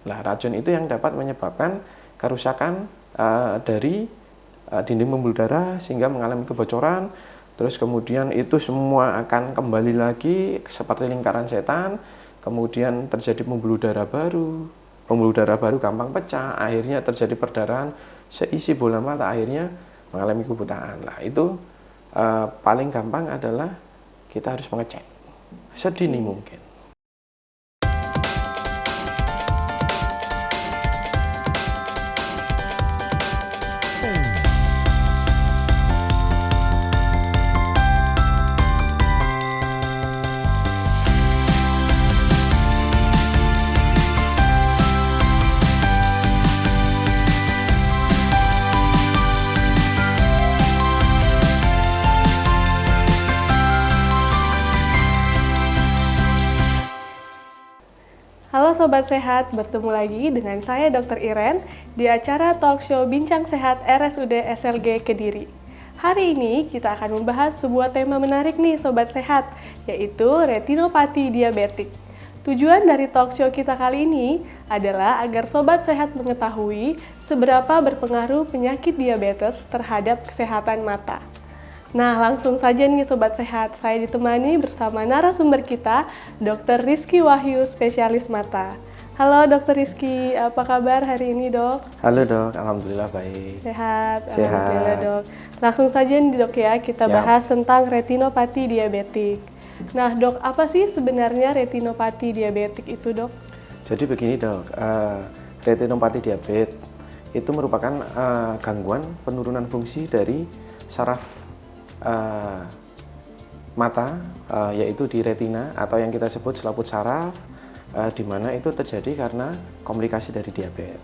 Nah, racun itu yang dapat menyebabkan kerusakan dari dinding pembuluh darah sehingga mengalami kebocoran. Terus kemudian itu semua akan kembali lagi seperti lingkaran setan. Kemudian terjadi pembuluh darah baru. Pembuluh darah baru gampang pecah, akhirnya terjadi perdarahan seisi bola mata, akhirnya mengalami kebutaan. Nah, itu paling gampang adalah kita harus mengecek sedini mungkin. Halo Sobat Sehat, bertemu lagi dengan saya Dr. Iren di acara talk show Bincang Sehat RSUD SLG Kediri. Hari ini kita akan membahas sebuah tema menarik nih Sobat Sehat, yaitu retinopati diabetik. Tujuan dari talk show kita kali ini adalah agar Sobat Sehat mengetahui seberapa berpengaruh penyakit diabetes terhadap kesehatan mata. Nah, langsung saja nih Sobat Sehat, saya ditemani bersama narasumber kita, Dr. Rizky Wahyu, spesialis mata. Halo Dr. Rizky, apa kabar hari ini dok? Halo dok, alhamdulillah baik. Sehat, Sehat. alhamdulillah dok. Langsung saja nih dok ya, kita Siap. bahas tentang retinopati diabetik. Nah dok, apa sih sebenarnya retinopati diabetik itu dok? Jadi begini dok, retinopati diabetes itu merupakan gangguan penurunan fungsi dari saraf mata, yaitu di retina atau yang kita sebut selaput saraf, di mana itu terjadi karena komplikasi dari diabetes.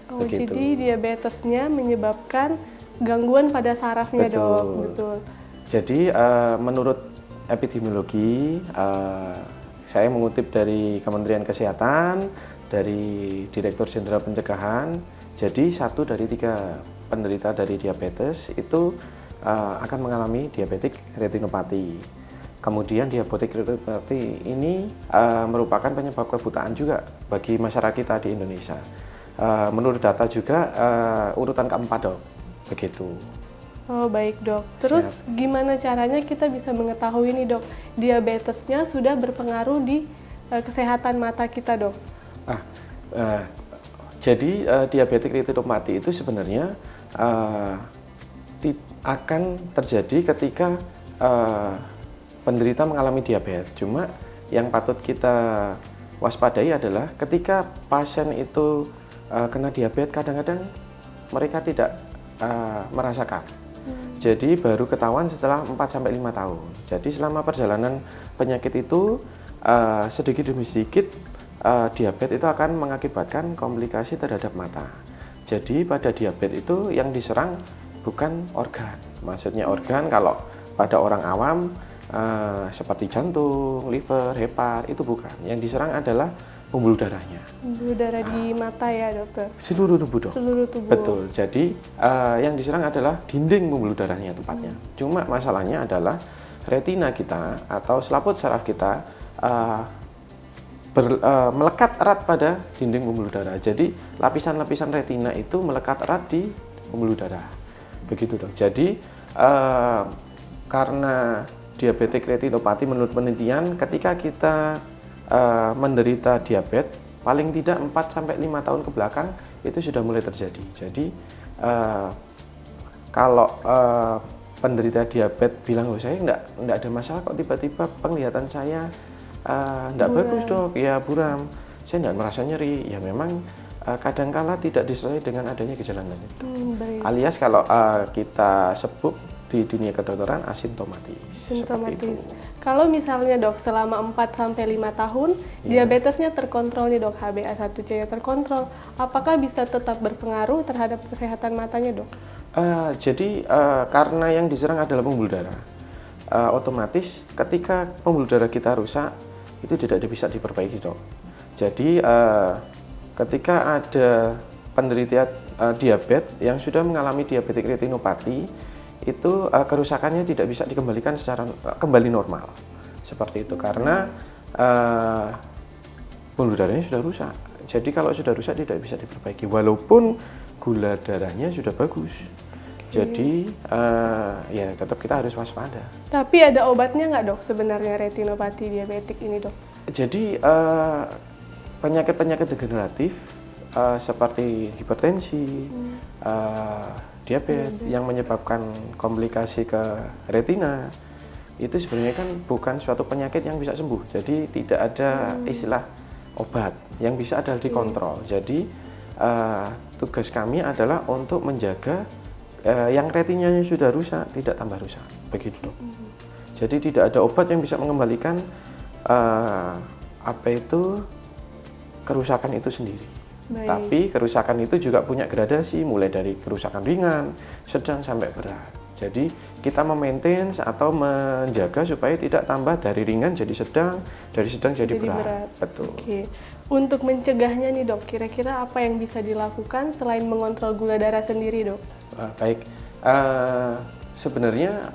Oh, Begitu. jadi diabetesnya menyebabkan gangguan pada sarafnya Betul. dok? Betul. Jadi menurut epidemiologi, saya mengutip dari Kementerian Kesehatan, dari Direktur Jenderal Pencegahan, jadi 1 dari 3 penderita dari diabetes itu akan mengalami diabetik retinopati. Kemudian diabetik retinopati ini merupakan penyebab kebutaan juga bagi masyarakat kita di Indonesia. Menurut data juga urutan keempat dok, begitu. Oh baik dok, terus gimana caranya kita bisa mengetahui nih dok, diabetesnya sudah berpengaruh di kesehatan mata kita dok? Jadi diabetik retinopati itu sebenarnya akan terjadi ketika penderita mengalami diabetes. Cuma yang patut kita waspadai adalah ketika pasien itu kena diabetes, kadang-kadang mereka tidak merasakan. Jadi baru ketahuan setelah 4-5 tahun. Jadi selama perjalanan penyakit itu sedikit demi sedikit diabetes itu akan mengakibatkan komplikasi terhadap mata. Jadi pada diabetes itu yang diserang bukan organ. Maksudnya organ kalau pada orang awam seperti jantung, liver, hepar itu bukan. Yang diserang adalah pembuluh darahnya. Pembuluh darah di mata ya dokter? Seluruh tubuh dok. Seluruh tubuh. Betul. Jadi yang diserang adalah dinding pembuluh darahnya tepatnya. Cuma masalahnya adalah retina kita atau selaput saraf kita melekat erat pada dinding pembuluh darah. Jadi lapisan-lapisan retina itu melekat erat di pembuluh darah. Begitu dok. Jadi karena diabetik retinopati menurut penelitian ketika kita menderita diabetes paling tidak 4-5 tahun ke belakang itu sudah mulai terjadi. Jadi kalau penderita diabetes bilang, oh saya enggak ada masalah kok, tiba-tiba penglihatan saya enggak bagus dok, ya buram, saya enggak merasa nyeri, ya memang kadangkala tidak disertai dengan adanya gejala lain. Alias kalau kita sebut di dunia kedokteran asimptomatis. Simptomatis. Kalau misalnya dok selama 4-5 tahun diabetesnya terkontrol nih dok, HbA1c-nya terkontrol, apakah bisa tetap berpengaruh terhadap kesehatan matanya dok? Jadi karena yang diserang adalah pembuluh darah, otomatis ketika pembuluh darah kita rusak itu tidak bisa diperbaiki dok. Jadi ketika ada penderita diabetes yang sudah mengalami diabetik retinopati, itu kerusakannya tidak bisa dikembalikan secara kembali normal seperti itu karena pembuluh darahnya sudah rusak. Jadi kalau sudah rusak tidak bisa diperbaiki walaupun gula darahnya sudah bagus. Jadi ya tetap kita harus waspada. Tapi ada obatnya nggak dok sebenarnya retinopati diabetik ini dok? Jadi penyakit-penyakit degeneratif seperti hipertensi, diabetes yang menyebabkan komplikasi ke retina itu sebenarnya kan bukan suatu penyakit yang bisa sembuh. Jadi tidak ada istilah obat, yang bisa adalah dikontrol. Jadi tugas kami adalah untuk menjaga yang retinanya sudah rusak tidak tambah rusak, begitu dok. Jadi tidak ada obat yang bisa mengembalikan kerusakan itu sendiri. Baik. Tapi kerusakan itu juga punya gradasi, mulai dari kerusakan ringan, sedang sampai berat. Jadi kita memaintain atau menjaga supaya tidak tambah dari ringan jadi sedang, dari sedang jadi berat. Betul. Oke. Untuk mencegahnya nih dok, kira-kira apa yang bisa dilakukan selain mengontrol gula darah sendiri dok? Baik, sebenarnya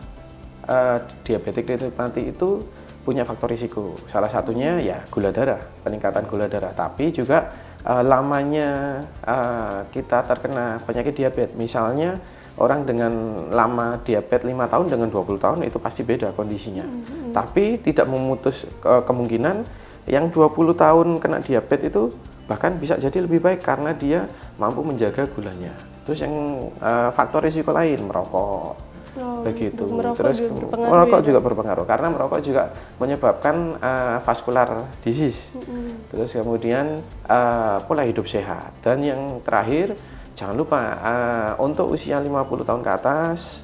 diabetik retinopati itu punya faktor risiko. Salah satunya ya gula darah, peningkatan gula darah. Tapi juga lamanya kita terkena penyakit diabetes. Misalnya orang dengan lama diabetes 5 tahun dengan 20 tahun itu pasti beda kondisinya. Tapi tidak memutus kemungkinan yang 20 tahun kena diabetes itu bahkan bisa jadi lebih baik karena dia mampu menjaga gulanya. Terus yang faktor risiko lain merokok. Begitu. Terus merokok juga berpengaruh karena merokok juga menyebabkan vascular disease. Terus kemudian pola hidup sehat, dan yang terakhir jangan lupa untuk usia 50 tahun ke atas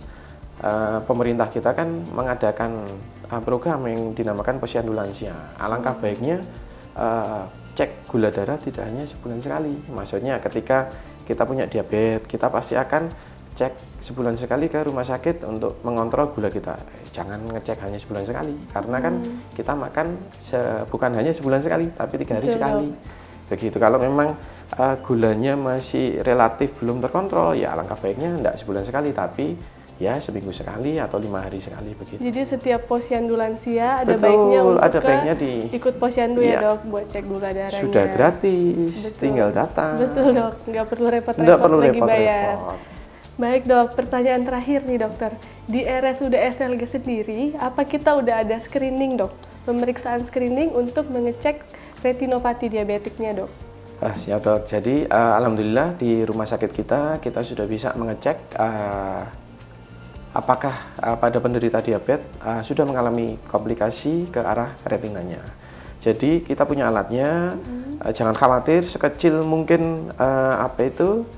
pemerintah kita kan mengadakan program yang dinamakan Posyandu Lansia. Alangkah baiknya cek gula darah tidak hanya sebulan sekali. Maksudnya ketika kita punya diabetes, kita pasti akan cek sebulan sekali ke rumah sakit untuk mengontrol gula kita. Jangan ngecek hanya sebulan sekali, karena kan kita makan bukan hanya sebulan sekali, tapi 3 hari sekali. Begitu. Kalau memang gulanya masih relatif belum terkontrol, ya alangkah baiknya tidak sebulan sekali, tapi ya seminggu sekali atau 5 hari sekali begitu. Jadi setiap posyandu lansia ada Betul, baiknya untuk ada baiknya ikut posyandu ya dok buat cek gula darahnya. Sudah gratis, tinggal datang. Betul dok, nggak perlu repot-repot lagi bayar. Baik dok, pertanyaan terakhir nih dokter. Di RSUD SLG sendiri, apa kita udah ada screening dok? Pemeriksaan screening untuk mengecek retinopati diabetiknya dok? Siap dok, jadi alhamdulillah di rumah sakit kita sudah bisa mengecek apakah pada penderita diabetes sudah mengalami komplikasi ke arah retinanya. Jadi kita punya alatnya, jangan khawatir, sekecil mungkin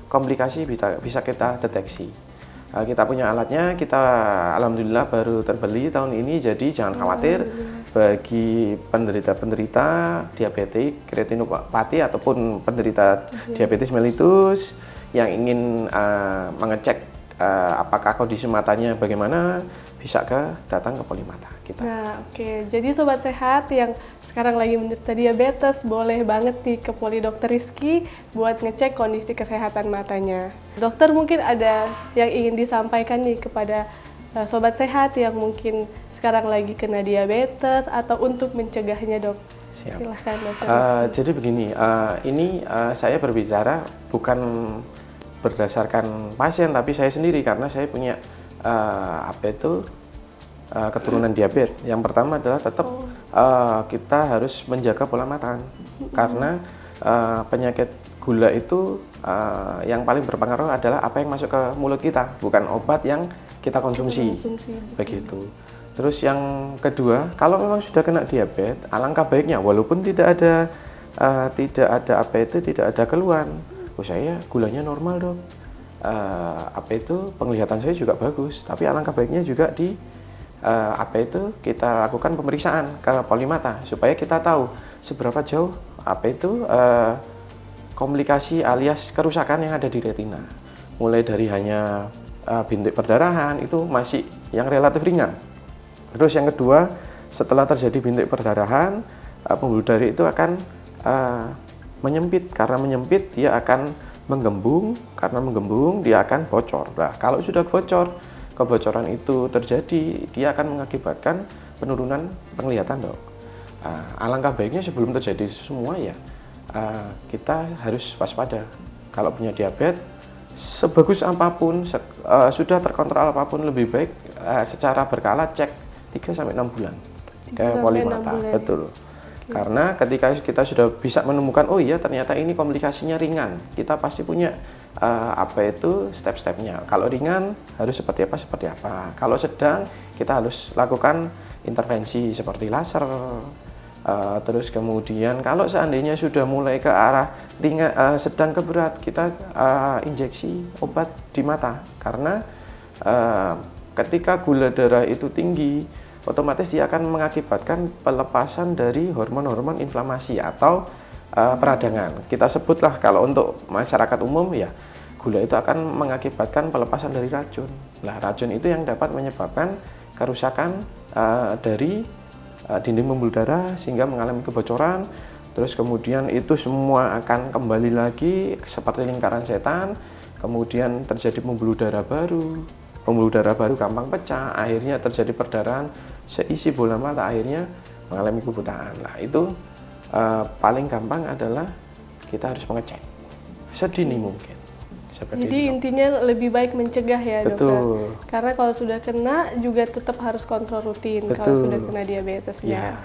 komplikasi bisa kita deteksi. Kita punya alatnya, kita alhamdulillah baru terbeli tahun ini, jadi jangan khawatir bagi penderita-penderita diabetik retinopati ataupun penderita diabetes mellitus yang ingin mengecek apakah kondisi matanya bagaimana, bisa datang ke Polimata kita. Nah, oke. Jadi sobat sehat yang sekarang lagi menderita diabetes, boleh banget nih ke Poli Dokter Rizky buat ngecek kondisi kesehatan matanya. Dokter mungkin ada yang ingin disampaikan nih kepada sobat sehat yang mungkin sekarang lagi kena diabetes atau untuk mencegahnya dok. Siap. Silahkan dokter. Jadi begini, ini saya berbicara bukan berdasarkan pasien, tapi saya sendiri karena saya punya keturunan diabetes. Yang pertama adalah tetap kita harus menjaga pola makan karena penyakit gula itu yang paling berpengaruh adalah apa yang masuk ke mulut kita, bukan obat yang kita konsumsi. Begitu. Terus yang kedua, kalau memang sudah kena diabetes, alangkah baiknya walaupun tidak ada keluhan. Saya gulanya normal dok, penglihatan saya juga bagus, tapi alangkah baiknya juga kita lakukan pemeriksaan ke Polimata supaya kita tahu seberapa jauh komplikasi alias kerusakan yang ada di retina, mulai dari hanya bintik perdarahan itu masih yang relatif ringan. Terus yang kedua, setelah terjadi bintik perdarahan, pembuluh darah itu akan menyempit, karena menyempit dia akan menggembung, karena menggembung dia akan bocor. Nah, kalau sudah bocor, kebocoran itu terjadi, dia akan mengakibatkan penurunan penglihatan dok. Alangkah baiknya sebelum terjadi semua ya kita harus waspada. Kalau punya diabetes, sebagus apapun, sudah terkontrol apapun, lebih baik secara berkala cek 3-6 bulan ke poli mata. Betul. Karena ketika kita sudah bisa menemukan, oh iya ternyata ini komplikasinya ringan, kita pasti punya step-stepnya. Kalau ringan harus seperti apa. Kalau sedang, kita harus lakukan intervensi seperti laser. Terus kemudian kalau seandainya sudah mulai ke arah ringan, sedang ke berat, kita injeksi obat di mata. Karena ketika gula darah itu tinggi, otomatis dia akan mengakibatkan pelepasan dari hormon-hormon inflamasi atau peradangan. Kita sebutlah kalau untuk masyarakat umum ya, gula itu akan mengakibatkan pelepasan dari racun. Nah, racun itu yang dapat menyebabkan kerusakan dari dinding pembuluh darah sehingga mengalami kebocoran. Terus kemudian itu semua akan kembali lagi seperti lingkaran setan. Kemudian terjadi pembuluh darah baru. Pembuluh darah baru gampang pecah, akhirnya terjadi perdarahan seisi bola mata, akhirnya mengalami kebutaan. Nah, itu paling gampang adalah kita harus mengecek sedini mungkin. Jadi intinya lebih baik mencegah ya, dokter. Karena kalau sudah kena juga tetap harus kontrol rutin. Kalau sudah kena diabetesnya.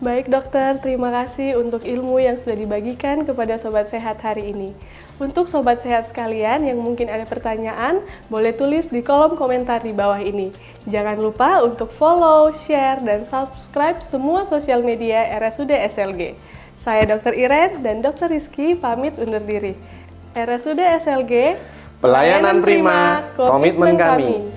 Baik dokter, terima kasih untuk ilmu yang sudah dibagikan kepada Sobat Sehat hari ini. Untuk Sobat Sehat sekalian yang mungkin ada pertanyaan, boleh tulis di kolom komentar di bawah ini. Jangan lupa untuk follow, share, dan subscribe semua sosial media RSUD SLG. Saya Dr. Iren dan Dr. Rizky pamit undur diri. RSUD SLG, pelayanan prima, komitmen kami.